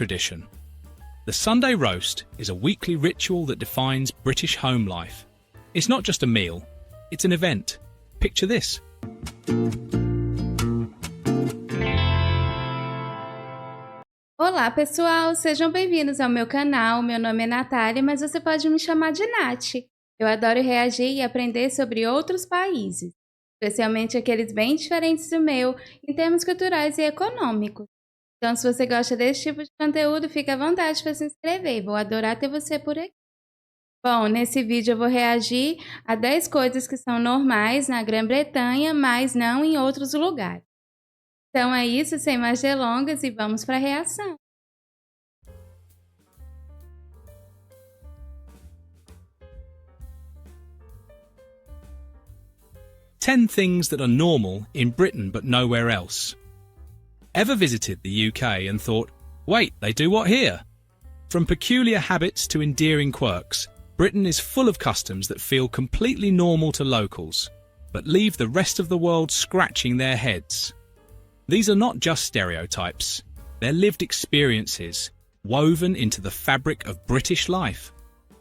tradition. The Sunday roast is a weekly ritual that defines British home life. It's not just a meal, it's an event. Picture this. Olá pessoal, sejam bem-vindos ao meu canal. Meu nome é Natália, mas você pode me chamar de Nath. Eu adoro reagir e aprender sobre outros países, especialmente aqueles bem diferentes do meu, em termos culturais e econômicos. Então, se você gosta desse tipo de conteúdo, fique à vontade para se inscrever. Vou adorar ter você por aqui. Bom, nesse vídeo eu vou reagir a 10 coisas que são normais na Grã-Bretanha, mas não em outros lugares. Então é isso, sem mais delongas, e vamos para a reação. Ten things that are normal in Britain but nowhere else. Ever visited the UK and thought, wait, they do what here? From peculiar habits to endearing quirks, Britain is full of customs that feel completely normal to locals, but leave the rest of the world scratching their heads. These are not just stereotypes, they're lived experiences, woven into the fabric of British life.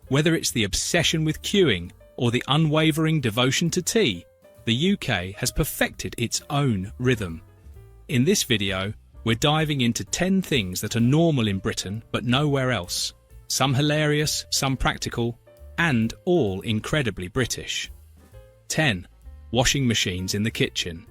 Whether it's the obsession with queuing or the unwavering devotion to tea, the UK has perfected its own rhythm. In this video, we're diving into 10 things that are normal in Britain but nowhere else. Some hilarious, some practical, and all incredibly British. 10. Washing machines in the kitchen.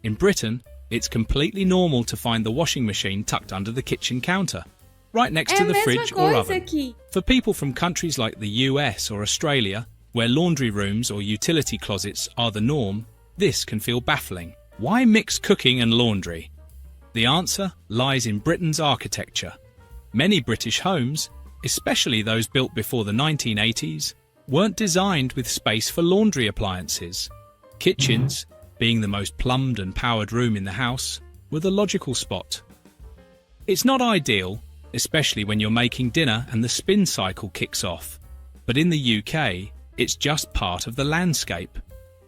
In Britain, it's completely normal to find the washing machine tucked under the kitchen counter, right next to the fridge or oven. For people from countries like the US or Australia, where laundry rooms or utility closets are the norm, this can feel baffling. Why mix cooking and laundry? The answer lies in Britain's architecture. Many British homes, especially those built before the 1980s, weren't designed with space for laundry appliances. Kitchens, being the most plumbed and powered room in the house, were the logical spot. It's not ideal, especially when you're making dinner and the spin cycle kicks off. But in the UK, it's just part of the landscape.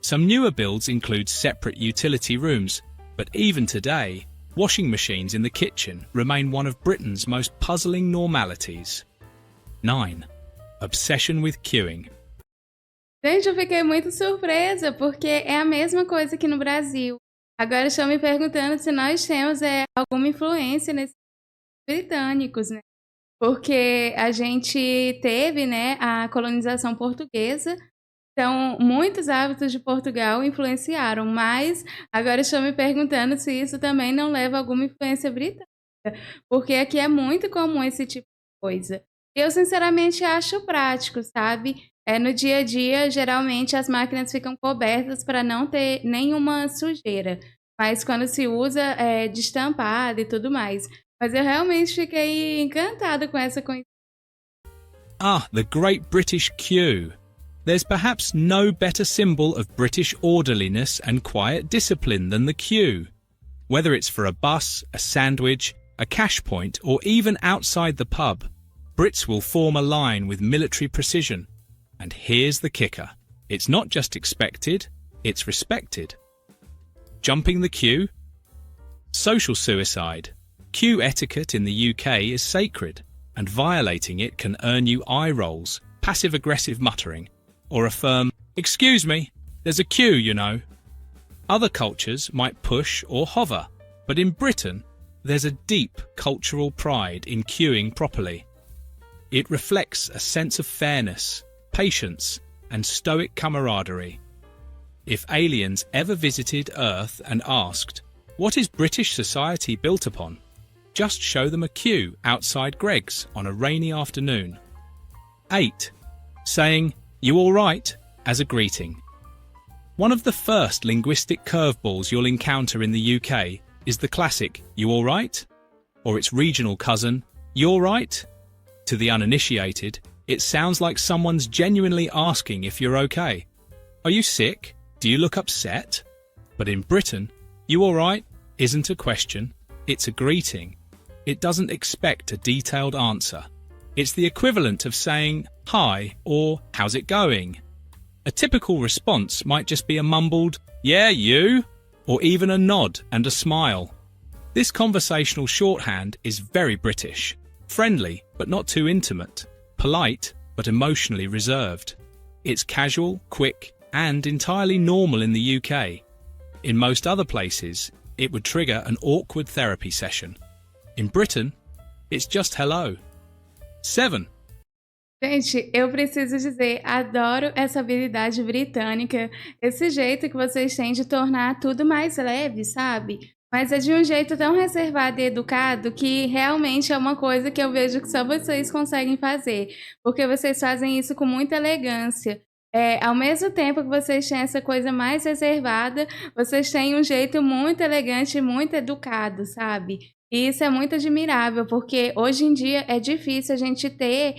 Some newer builds include separate utility rooms, but even today, washing machines in the kitchen remain one of Britain's most puzzling normalities. 9. Obsession with queuing. Gente, eu fiquei muito surpresa, porque é a mesma coisa aqui no Brasil. Agora estão me perguntando se nós temos alguma influência nesses britânicos, né? Porque a gente teve, né, a colonização portuguesa, então muitos hábitos de Portugal influenciaram, mas agora estão me perguntando se isso também não leva a alguma influência britânica, porque aqui é muito comum esse tipo de coisa. Eu sinceramente acho prático, sabe? No dia a dia, geralmente as máquinas ficam cobertas para não ter nenhuma sujeira, mas quando se usa é destampada e tudo mais. Mas eu realmente fiquei encantada com essa coisa. Ah, the Great British Queue. There's perhaps no better symbol of British orderliness and quiet discipline than the queue. Whether it's for a bus, a sandwich, a cash point, or even outside the pub, Brits will form a line with military precision. And here's the kicker. It's not just expected, it's respected. Jumping the queue? Social suicide. Queue etiquette in the UK is sacred, and violating it can earn you eye rolls, passive-aggressive muttering, or a firm, "Excuse me, there's a queue, you know." Other cultures might push or hover, but in Britain, there's a deep cultural pride in queuing properly. It reflects a sense of fairness, patience, and stoic camaraderie. If aliens ever visited Earth and asked, "What is British society built upon?" just show them a queue outside Greggs on a rainy afternoon. 8. Saying, "You all right?" as a greeting. One of the first linguistic curveballs you'll encounter in the UK is the classic, "You all right?" or its regional cousin, "You all right?" To the uninitiated, it sounds like someone's genuinely asking if you're okay. Are you sick? Do you look upset? But in Britain, "You all right?" isn't a question, it's a greeting. It doesn't expect a detailed answer. It's the equivalent of saying "hi" or "how's it going?" A typical response might just be a mumbled "yeah, you," or even a nod and a smile. This conversational shorthand is very British, Friendly, but not too intimate. Polite, but emotionally reserved. It's casual, quick, and entirely normal in the UK. In most other places, it would trigger an awkward therapy session. In Britain, it's just hello. 7. Gente, eu preciso dizer, adoro essa habilidade britânica, esse jeito que vocês têm de tornar tudo mais leve, sabe? Mas é de um jeito tão reservado e educado que realmente é uma coisa que eu vejo que só vocês conseguem fazer, porque vocês fazem isso com muita elegância. Ao mesmo tempo que vocês têm essa coisa mais reservada, vocês têm um jeito muito elegante e muito educado, sabe? E isso é muito admirável, porque hoje em dia é difícil a gente ter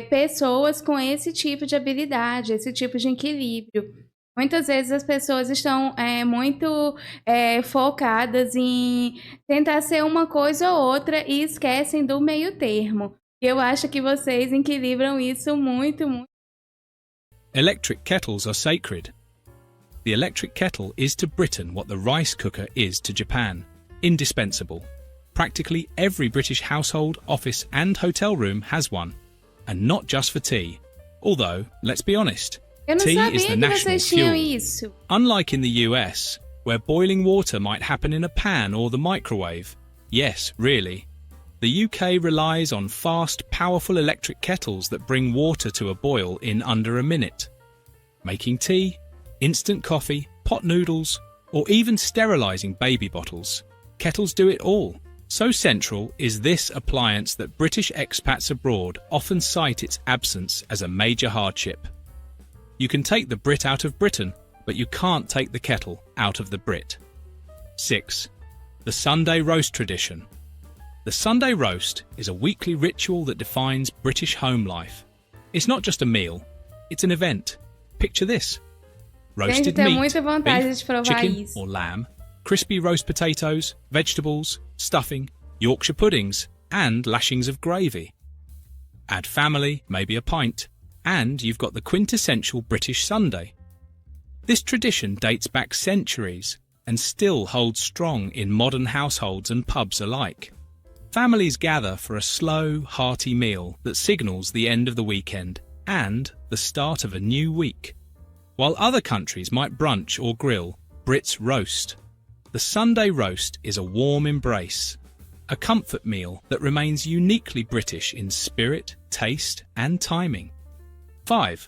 pessoas com esse tipo de habilidade, esse tipo de equilíbrio. Muitas vezes as pessoas estão muito focadas em tentar ser uma coisa ou outra e esquecem do meio termo. E eu acho que vocês equilibram isso muito, muito. Electric kettles are sacred. The electric kettle is to Britain what the rice cooker is to Japan. Indispensable. Practically every British household, office and hotel room has one. And not just for tea. Although, let's be honest, Eu não tea sabia is the que national vocês tinham fuel. isso. Unlike in the US, where boiling water might happen in a pan or the microwave. Yes, really. The UK relies on fast, powerful electric kettles that bring water to a boil in under a minute. Making tea, instant coffee, pot noodles, or even sterilising baby bottles. Kettles do it all. So central is this appliance that British expats abroad often cite its absence as a major hardship. You can take the Brit out of Britain, but you can't take the kettle out of the Brit. 6. The Sunday roast tradition. The Sunday roast is a weekly ritual that defines British home life. It's not just a meal, it's an event. Picture this. Roasted Gente, tenho meat, muita vontade beef, de provar chicken isso. or lamb, crispy roast potatoes, vegetables, stuffing, Yorkshire puddings, and lashings of gravy. Add family, maybe a pint, and you've got the quintessential British Sunday. This tradition dates back centuries and still holds strong in modern households and pubs alike. Families gather for a slow, hearty meal that signals the end of the weekend and the start of a new week. While other countries might brunch or grill, Brits roast. The Sunday roast is a warm embrace, a comfort meal that remains uniquely British in spirit, taste and timing. 5.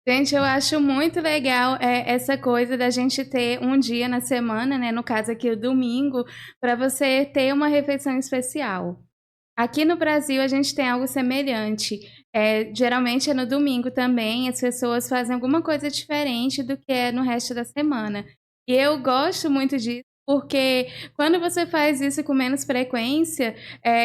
Gente, eu acho muito legal essa coisa da gente ter um dia na semana, né? No caso aqui o domingo, para você ter uma refeição especial. Aqui no Brasil a gente tem algo semelhante. Geralmente é no domingo também, as pessoas fazem alguma coisa diferente do que é no resto da semana. E eu gosto muito disso, porque quando você faz isso com menos frequência,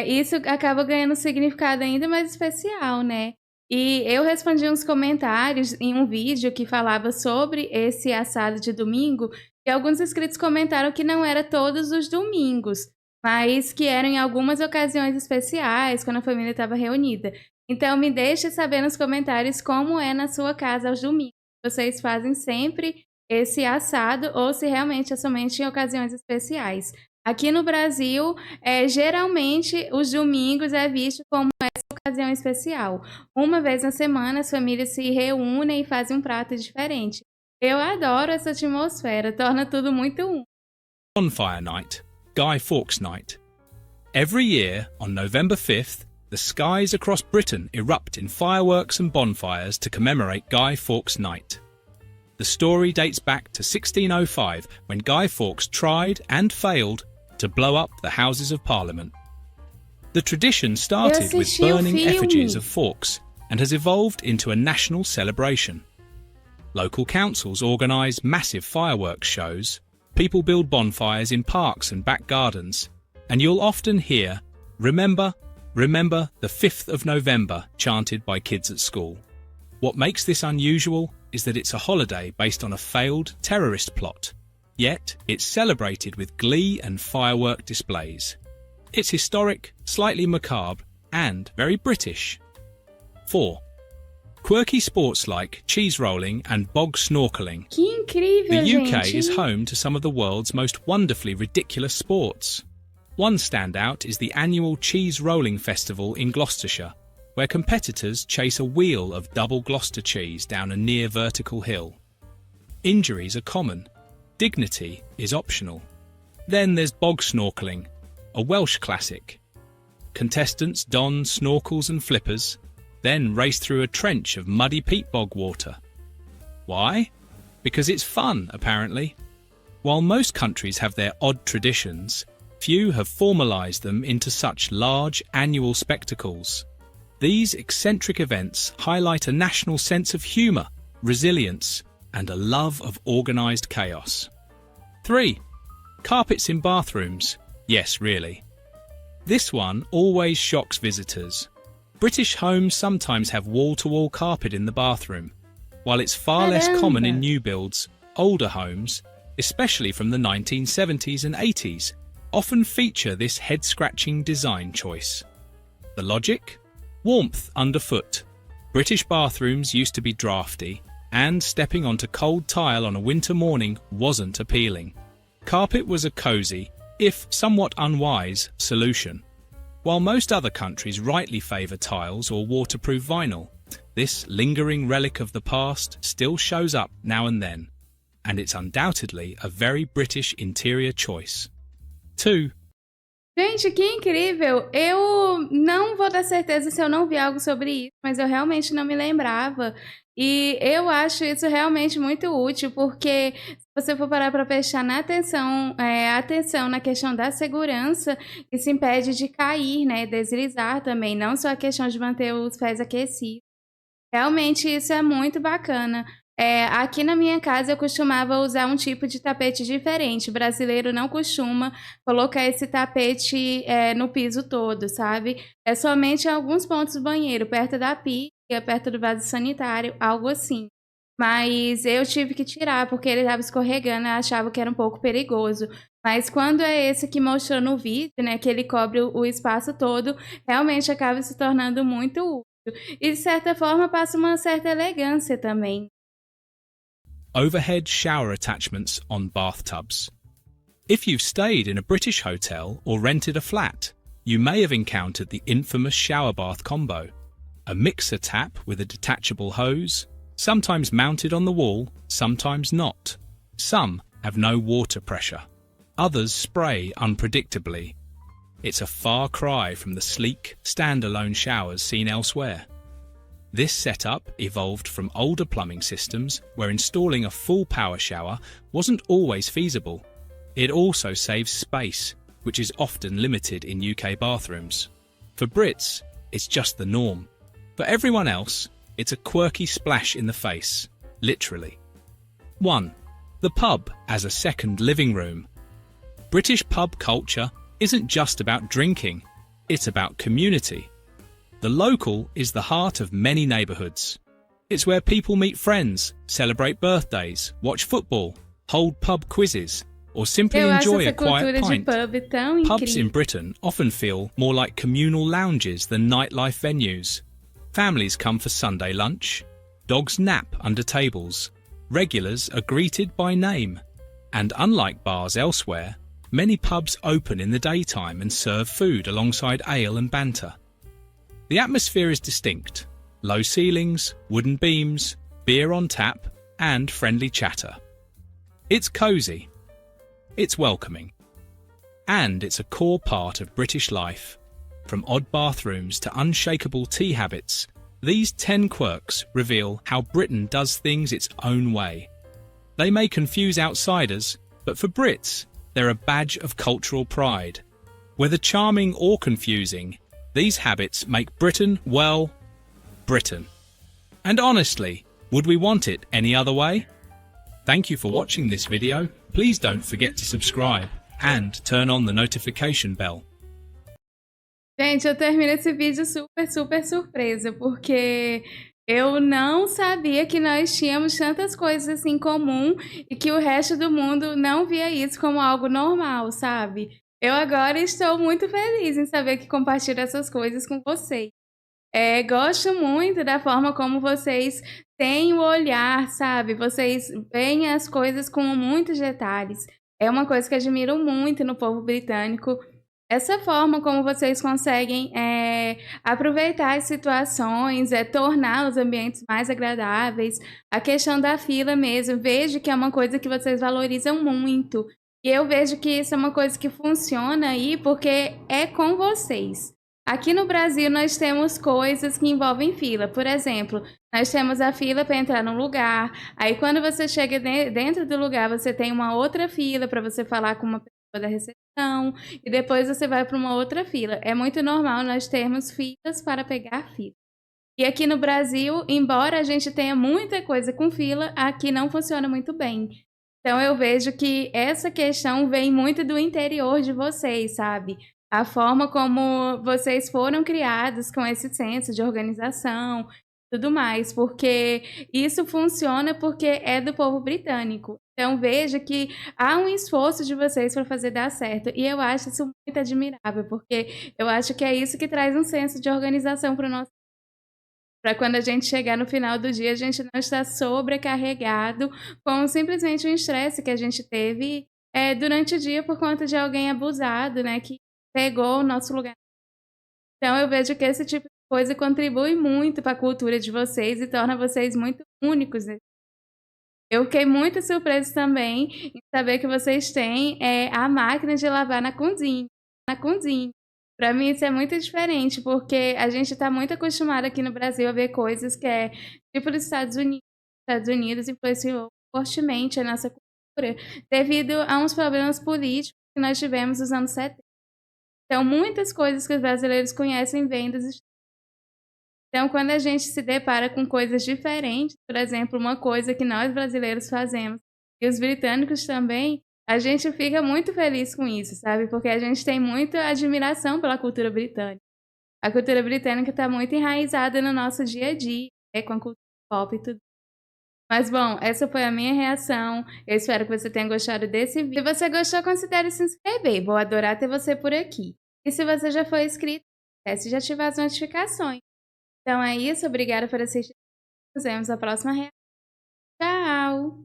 isso acaba ganhando um significado ainda mais especial, né? E eu respondi uns comentários em um vídeo que falava sobre esse assado de domingo, e alguns inscritos comentaram que não era todos os domingos, mas que eram em algumas ocasiões especiais, quando a família estava reunida. Então me deixe saber nos comentários como é na sua casa aos domingos. Vocês fazem sempre esse assado ou se realmente é somente em ocasiões especiais. Aqui no Brasil, geralmente os domingos é visto como essa ocasião especial. Uma vez na semana as famílias se reúnem e fazem um prato diferente. Eu adoro essa atmosfera, torna tudo muito único. Bonfire Night, Guy Fawkes Night. Every year, on November 5th, the skies across Britain erupt in fireworks and bonfires to commemorate Guy Fawkes Night. The story dates back to 1605, when Guy Fawkes tried and failed to blow up the Houses of Parliament. The tradition started with burning effigies of Fawkes and has evolved into a national celebration. Local councils organise massive fireworks shows, people build bonfires in parks and back gardens, and you'll often hear, "Remember, remember the 5th of November," chanted by kids at school. What makes this unusual is that it's a holiday based on a failed terrorist plot, yet it's celebrated with glee and firework displays. It's historic, slightly macabre, and very British. 4. Quirky sports like cheese rolling and bog snorkeling. Que incrível, The UK gente. is home to some of the world's most wonderfully ridiculous sports. One standout is the annual Cheese Rolling Festival in Gloucestershire, where competitors chase a wheel of double Gloucester cheese down a near vertical hill. Injuries are common. Dignity is optional. Then there's bog snorkeling, a Welsh classic. Contestants don snorkels and flippers, then race through a trench of muddy peat bog water. Why? Because it's fun, apparently. While most countries have their odd traditions, few have formalised them into such large annual spectacles. These eccentric events highlight a national sense of humour, resilience, and a love of organised chaos. 3. Carpets in bathrooms. Yes, really. This one always shocks visitors. British homes sometimes have wall-to-wall carpet in the bathroom. While it's far less common in new builds, older homes, especially from the 1970s and 80s, often feature this head-scratching design choice. The logic? Warmth underfoot. British bathrooms used to be drafty, and stepping onto cold tile on a winter morning wasn't appealing. Carpet was a cosy, if somewhat unwise, solution. While most other countries rightly favour tiles or waterproof vinyl, this lingering relic of the past still shows up now and then, and it's undoubtedly a very British interior choice. 2. Gente, que incrível! Eu não vou dar certeza se eu não vi algo sobre isso, mas eu realmente não me lembrava. E eu acho isso realmente muito útil, porque se você for parar para prestar atenção na questão da segurança, isso impede de cair, né? Deslizar também, não só a questão de manter os pés aquecidos. Realmente isso é muito bacana. Aqui na minha casa eu costumava usar um tipo de tapete diferente. O brasileiro não costuma colocar esse tapete no piso todo, sabe? É somente em alguns pontos do banheiro, perto da pia, perto do vaso sanitário, algo assim. Mas eu tive que tirar porque ele estava escorregando e achava que era um pouco perigoso. Mas quando é esse que mostrou no vídeo, né, que ele cobre o espaço todo, realmente acaba se tornando muito útil. E de certa forma passa uma certa elegância também. Overhead shower attachments on bathtubs. If you've stayed in a British hotel or rented a flat, you may have encountered the infamous shower bath combo. A mixer tap with a detachable hose, sometimes mounted on the wall, sometimes not. Some have no water pressure. Others spray unpredictably. It's a far cry from the sleek, standalone showers seen elsewhere. This setup evolved from older plumbing systems where installing a full power shower wasn't always feasible. It also saves space, which is often limited in UK bathrooms. For Brits, it's just the norm. For everyone else, it's a quirky splash in the face, literally. 1. The pub as a second living room. British pub culture isn't just about drinking, it's about community. The local is the heart of many neighbourhoods. It's where people meet friends, celebrate birthdays, watch football, hold pub quizzes, or simply enjoy a quiet pint. Pubs in Britain often feel more like communal lounges than nightlife venues. Families come for Sunday lunch, dogs nap under tables, regulars are greeted by name, and unlike bars elsewhere, many pubs open in the daytime and serve food alongside ale and banter. The atmosphere is distinct. Low ceilings, wooden beams, beer on tap, and friendly chatter. It's cosy. It's welcoming. And it's a core part of British life. From odd bathrooms to unshakable tea habits, these 10 quirks reveal how Britain does things its own way. They may confuse outsiders, but for Brits, they're a badge of cultural pride. Whether charming or confusing, these habits make Britain, well, Britain. And honestly, would we want it any other way? Thank you for watching this video. Please don't forget to subscribe and turn on the notification bell. Gente, eu termino esse vídeo super surpresa, porque eu não sabia que nós tínhamos tantas coisas assim em comum e que o resto do mundo não via isso como algo normal, sabe? Eu agora estou muito feliz em saber que compartilho essas coisas com vocês. Gosto muito da forma como vocês têm o olhar, sabe? Vocês veem as coisas com muitos detalhes. É uma coisa que admiro muito no povo britânico. essa forma como vocês conseguem, aproveitar as situações, tornar os ambientes mais agradáveis, a questão da fila mesmo, vejo que é uma coisa que vocês valorizam muito, e eu vejo que isso é uma coisa que funciona aí, porque é com vocês. Aqui no Brasil nós temos coisas que envolvem fila, por exemplo, nós temos a fila para entrar num lugar, aí quando você chega dentro do lugar, você tem uma outra fila para você falar com uma pessoa da recepção, e depois você vai para uma outra fila. É muito normal nós termos filas para pegar fila. E aqui no Brasil, embora a gente tenha muita coisa com fila, aqui não funciona muito bem. Então eu vejo que essa questão vem muito do interior de vocês, sabe? A forma como vocês foram criados com esse senso de organização, tudo mais, porque isso funciona porque é do povo britânico. Então veja que há um esforço de vocês para fazer dar certo, e eu acho isso muito admirável, porque eu acho que é isso que traz um senso de organização para o nosso, para quando a gente chegar no final do dia, a gente não estar sobrecarregado com simplesmente um estresse que a gente teve durante o dia por conta de alguém abusado, né, que pegou o nosso lugar. Então eu vejo que esse tipo de coisa contribui muito para a cultura de vocês e torna vocês muito únicos, né. Eu fiquei muito surpresa também em saber que vocês têm, a máquina de lavar na cozinha. Para mim isso é muito diferente, porque a gente está muito acostumado aqui no Brasil a ver coisas que é tipo dos Estados Unidos. Estados Unidos influenciou fortemente a nossa cultura, devido a uns problemas políticos que nós tivemos nos anos 70. Então muitas coisas que os brasileiros conhecem vêm dos Estados. Então, quando a gente se depara com coisas diferentes, por exemplo, uma coisa que nós brasileiros fazemos e os britânicos também, a gente fica muito feliz com isso, sabe? Porque a gente tem muita admiração pela cultura britânica. A cultura britânica está muito enraizada no nosso dia a dia, com a cultura pop e tudo. Mas, bom, essa foi a minha reação. Eu espero que você tenha gostado desse vídeo. Se você gostou, considere se inscrever. Vou adorar ter você por aqui. E se você já foi inscrito, esquece de ativar as notificações. Então é isso, obrigada por assistir. Nos vemos na próxima reação. Tchau!